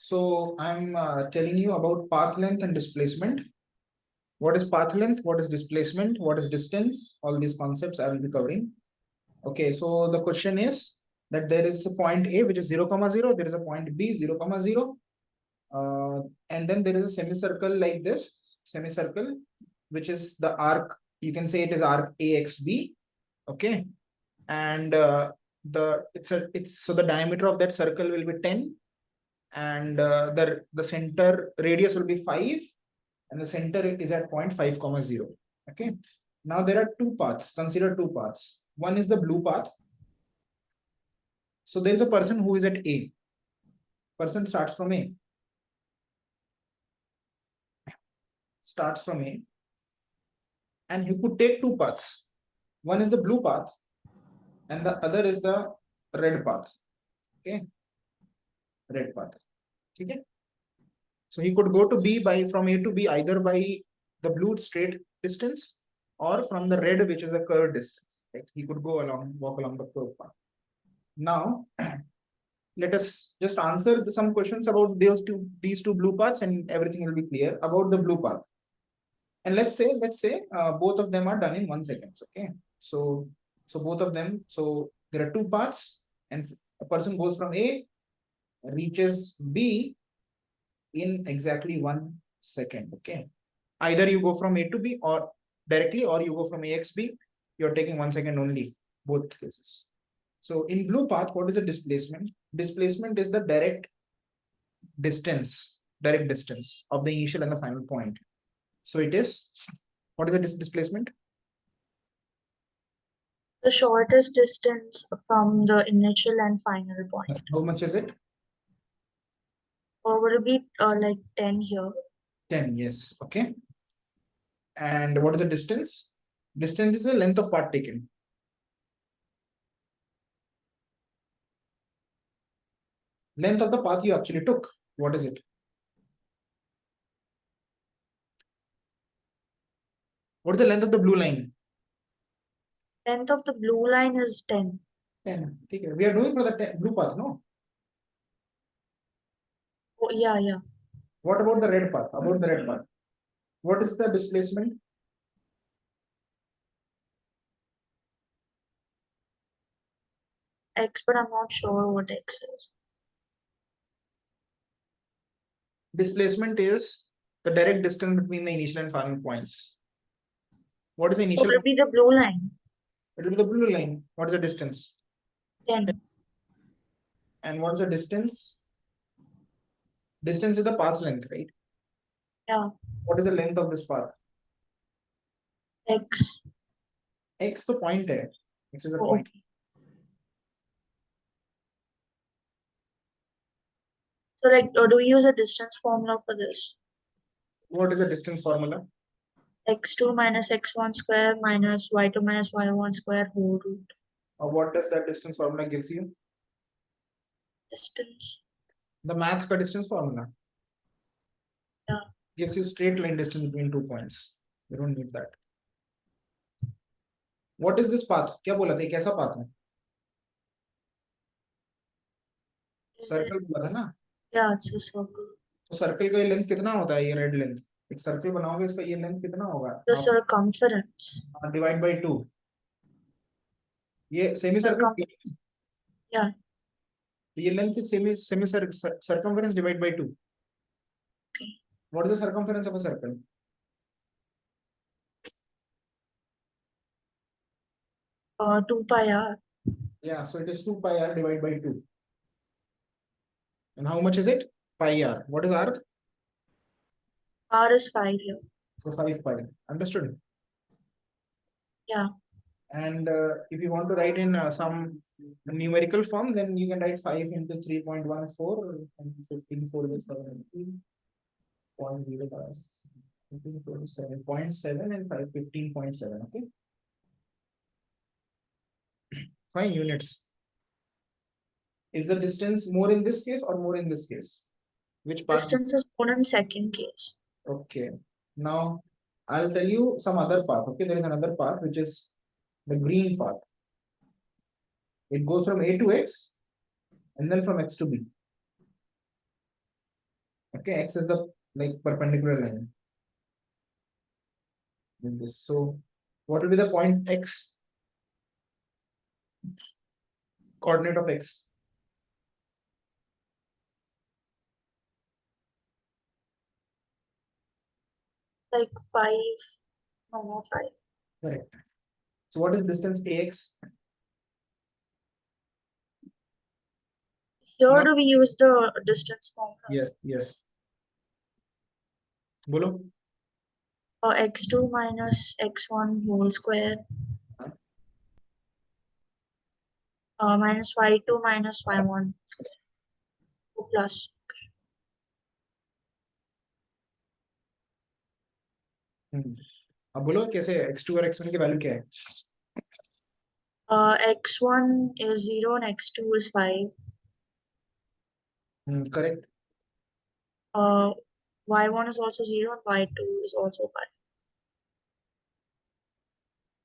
So I'm telling you about path length and displacement. What is path length? What is displacement? What is distance? All these concepts I will be covering. Okay, so the question is that there is a point A which is 0, 0. There is a point B 0, 0. And then there is a semicircle like this semicircle, which is the arc. You can say it is arc AXB. Okay, and so the diameter of that circle will be 10, and the center radius will be 5, and the center is at point 5, 0. Okay, now there are two paths. Consider two paths. One is the blue path. So there is a person who is at A. Person starts from A. And he could take two paths. One is the blue path and the other is the red path. Okay, red path. Okay, so he could go to B from A to B either by the blue straight distance or from the red, which is the curved distance. Right? He could walk along the curved path. Now let us just answer some questions about these two blue paths, and everything will be clear about the blue path. And let's say both of them are done in 1 second. Okay, so both of them, so there are two paths, and a person goes from A, reaches B in exactly 1 second. Okay, either you go from A to B or directly, or you go from AXB. You're taking 1 second only, both cases. So in blue path, what is the displacement? Displacement is the direct distance of the initial and the final point. So it is, what is the displacement? The shortest distance from the initial and final point. How much is it? Or would it be like 10 here? 10, yes. Okay. And what is the distance? Distance is the length of path taken. Length of the path you actually took. What is it? What is the length of the blue line? Length of the blue line is 10. 10. Okay. We are doing for the blue path, no? Oh, yeah. What about the red path? About the red path. What is the displacement? X, but I'm not sure what X is. Displacement is the direct distance between the initial and final points. What is the initial? It will be the blue line. It will be the blue line. What is the distance? 10. And what is the distance? Distance is the path length, right? Yeah. What is the length of this path? X. X the point है. X is the Oh, point. okay. So like, do we use a distance formula for this? What is the distance formula? X2 minus X1 square minus Y2 minus Y1 square whole root. What does that distance formula gives you? Distance. The math का distance formula. Yeah. Gives you straight line distance between 2 points. You don't need that. What is this path? क्या बोला था? कैसा path है? Circle बोला था ना? Yeah, it's a circle. तो circle का ये length कितना होता है? ये red length. एक circle बनाओगे इसका ये length कितना होगा? The circumference. Divide by 2. ये semicircle. Yeah. तो ये length is circumference divide by 2. Okay. What is the circumference of a circle? 2 pi r. Yeah, so it is 2 pi r divided by 2. And how much is it? Pi r. What is r? R is 5 here. So 5 pi. Understood? Yeah. And if you want to write in some numerical form, then you can write 5 into 3.14 and 15 4 is 17. 0.0 7.7 and 5 15.7. Okay. Fine, units. Is the distance more in this case or more in this case? Which part? Distance is more in second case. Okay. Now I'll tell you some other path. Okay, there is another path which is the green path. It goes from A to X and then from X to B. Okay, x is the like perpendicular line. In this. So what will be the point x? Coordinate of x. Like 5, no, 5. Correct. So what is distance ax? Here Now- do we use the distance formula? Yes, yes. Bolo. X2 minus x1 whole square minus y2 minus y1 plus अब बोलो कैसे x2 और x1 की value क्या है? x1 is 0 and x2 is 5. Correct. Y1 is also 0 and y2 is also 5.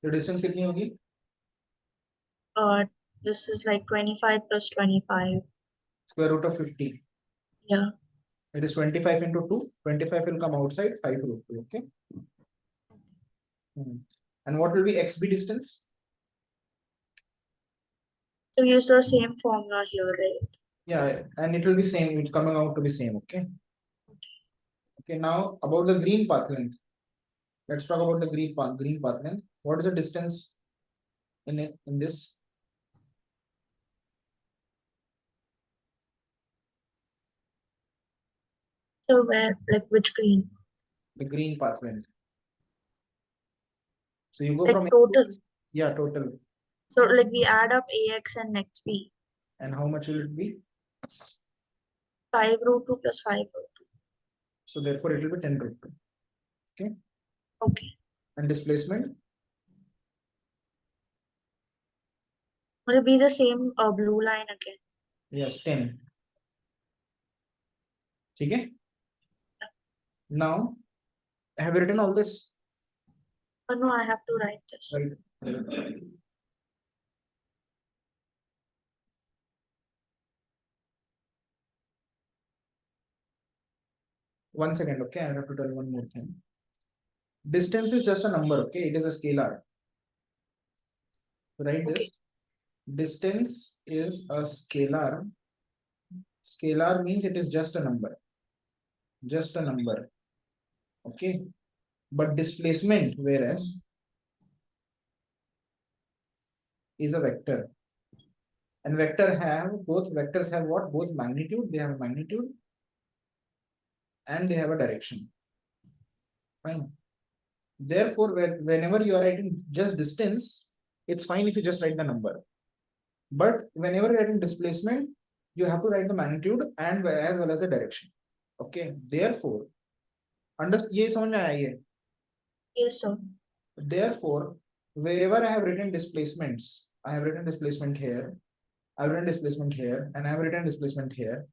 तो distance कितनी होगी? This is like 25 plus 25. Square root of 50. Yeah. It is 25 into 2. 25 will come outside 5 root 2. Okay. And what will be xb distance? So use the same formula here, right? Yeah, and it will be same. It's coming out to be same. Okay. Okay. Now about the green path length. Let's talk about the green path length. What is the distance in it in this? So where, like which green? The green path length. So you go Like from total. yeah, total. So like we add up ax and xb. And how much will it be? 5 root 2 plus 5 root 2. So therefore it will be 10 root 2. Okay. Okay. And displacement? Will it be the same blue line again? Yes, 10. Okay. Now, have you written all this? Oh no, I have to write this. Right. One second, okay. I have to tell one more thing. Distance is just a number, okay. It is a scalar. Write Okay. this. Distance is a scalar. Scalar means it is just a number. Just a number. Okay. But displacement, whereas, is a vector. And both vectors have what? Both magnitude. They have a magnitude and they have a direction. Fine. Therefore, whenever you are writing just distance, it's fine if you just write the number. But whenever you're writing displacement, you have to write the magnitude and as well as the direction. Okay. Therefore, ये समझ में आया ये? Yes, sir. Therefore, wherever I have written displacements, I have written displacement here, I've written displacement here, and I have written displacement here,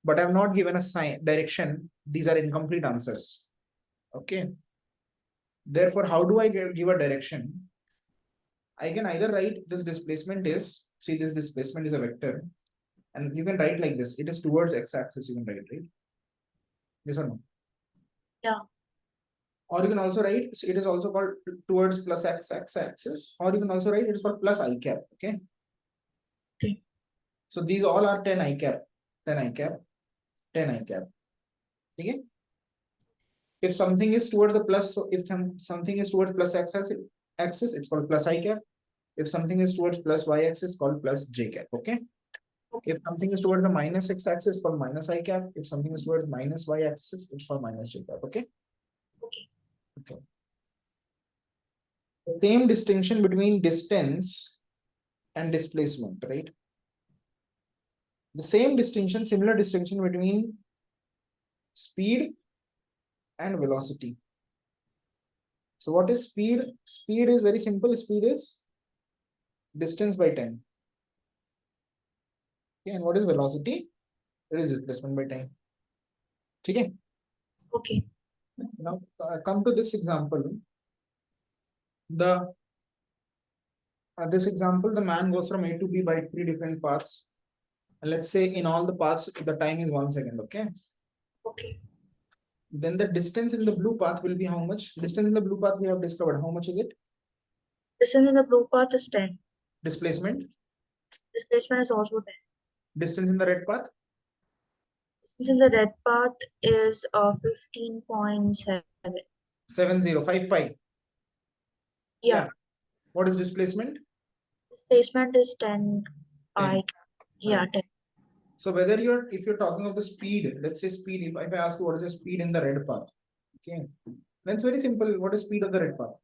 but I've not given a sign direction. These are incomplete answers. Okay. Therefore, how do I give a direction? I can either write this displacement is, see this displacement is a vector, and you can write like this. It is towards x-axis, you can write, right? Yes or no? Yeah. Or you can also write, it is also called towards plus x-axis, or you can also write it is called plus I cap. Okay. Okay. So these all are 10 I cap, 10 I cap, 10 I cap. Okay. If something is towards the plus, so if something is towards plus x-axis, it's called plus I cap. If something is towards plus y-axis, it's called plus j cap. Okay. If something is towards the minus x-axis, it's called minus I cap. If something is towards minus y-axis, it's called minus j cap. Okay. Okay. Okay. The same distinction between distance and displacement, right? The same distinction, similar distinction between speed and velocity. So what is speed? Speed is very simple. Speed is distance by time. Okay, and what is velocity? It is displacement by time. Okay. Okay. Now come to this example. This example, the man goes from A to B by 3 different paths. And let's say in all the paths, the time is 1 second. Okay. Okay. then the distance in the blue path will be how much? Distance in the blue path we have discovered. How much is it? Distance in the blue path is 10. Displacement. Displacement is also 10. Distance in the red path. Distance in the red path is 15.7. 5 pi. Yeah. What is displacement? Displacement is 10 I. Yeah, Right. 10. So if you're talking of the speed, let's say speed, if I ask you what is the speed in the red path, okay, then it's very simple. What is speed of the red path?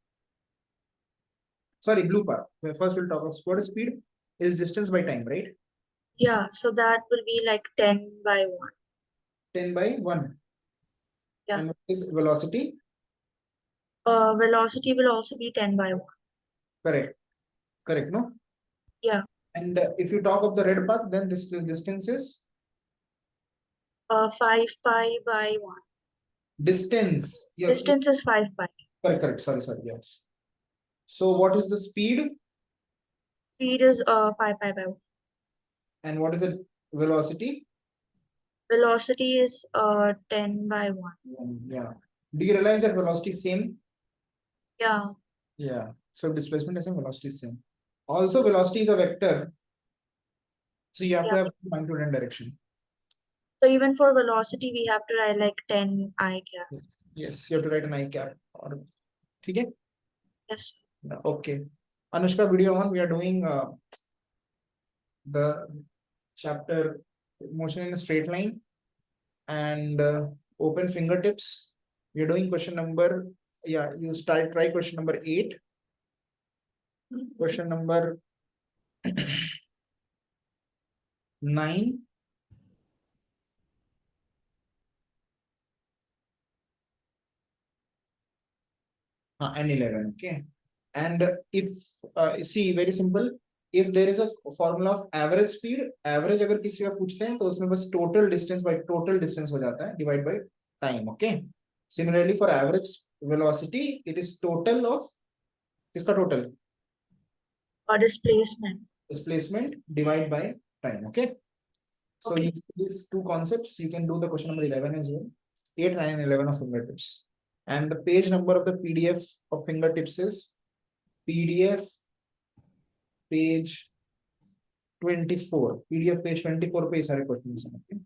Sorry, blue path. First we'll talk of what is speed. It is distance by time, right? Yeah, so that will be like 10 by 1. 10 by 1. Yeah. And what is velocity? Velocity will also be 10 by 1. Correct. Correct, no? Yeah. And if you talk of the red path, then this distance is 5 pi by 1. distance. Yeah, Distance is 5 pi. correct. Sorry. Yes. So what is the speed? Speed is 5 pi by 1. And what is the velocity? Velocity is 10 by 1. Yeah. Do you realize that velocity is same? Yeah. Yeah. So displacement is same, velocity is same. Also, velocity is a vector. So you have to Yeah. have magnitude and direction. So even for velocity, we have to write like 10 I cap. Yes, you have to write an I cap. Okay. Yes. Okay. Anushka, video on. We are doing the chapter motion in a straight line and open fingertips. We are doing question number. Yeah, you try question number 8. Question number 9. And 11. Okay. And if see, very simple. If there is a formula of average speed, average अगर किसी का पूछते हैं तो उसमें बस total distance by total distance हो जाता है divide by time. Okay. Similarly for average velocity, it is total of किसका total? Or displacement. Displacement divided by time. Okay. So Okay. using these two concepts, you can do the question number 11 as well. 8, 9, and 11 of fingertips. And the page number of the PDF of fingertips is PDF page 24. PDF page 24 पे सारे questions हैं. Okay.